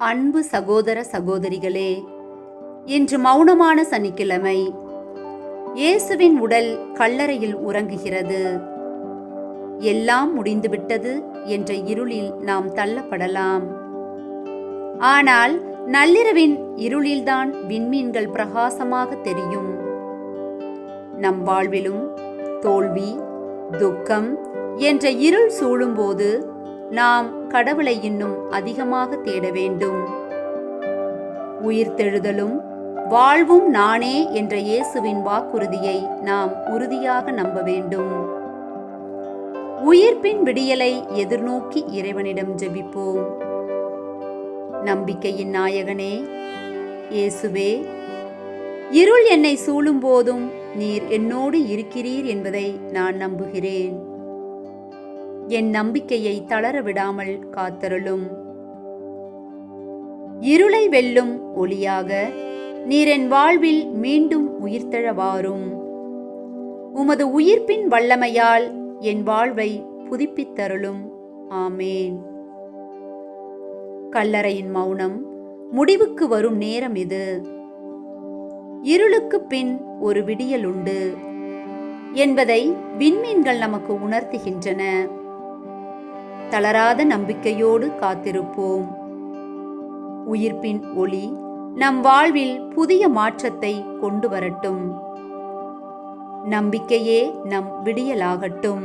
அன்பு சகோதர சகோதரிகளே, இன்று மௌனமான சனிக்கிழமை. இயேசுவின் உடல் கல்லறையில் உறங்குகிறது. எல்லாம் முடிந்துவிட்டது என்ற இருளில் நாம் தள்ளப்படலாம். ஆனால் நள்ளிரவின் இருளில்தான் விண்மீன்கள் பிரகாசமாக தெரியும். நம் வாழ்விலும் தோல்வி, துக்கம் என்ற இருள் சூழும்போது நாம் கடவுளை இன்னும் அதிகமாக தேட வேண்டும். உயிர்த்தெழுதலும் வாழ்வும் நானே என்ற இயேசுவின் வாக்குறுதியை நாம் உறுதியாக நம்ப வேண்டும். உயிர்ப்பின் விடியலை எதிர்நோக்கி இறைவனிடம் ஜெபிப்போம். நம்பிக்கையின் நாயகனே இயேசுவே, இருள் என்னை சூழும் போதும் நீர் என்னோடு இருக்கிறீர் என்பதை நான் நம்புகிறேன். என் நம்பிக்கையை தளர விடாமல் காத்தருளும். இருளை வெல்லும் ஒளியாக நீர் என் வாழ்வில் மீண்டும் உயிர்த்தெழ வாரும். உமது உயிர்ப்பின் வல்லமையால் என் வாழ்வை புதுப்பித்தருளும். ஆமேன். கல்லறையின் மௌனம் முடிவுக்கு வரும் நேரம் இது. இருளுக்கு பின் ஒரு விடியல் உண்டு என்பதை விண்மீன்கள் நமக்கு உணர்த்துகின்றன. தளராத நம்பிக்கையோடு காத்திருப்போம். உயிர்ப்பின் ஒளி நம் வாழ்வில் புதிய மாற்றத்தை கொண்டு வரட்டும். நம்பிக்கையே நம் விடியலாகட்டும்.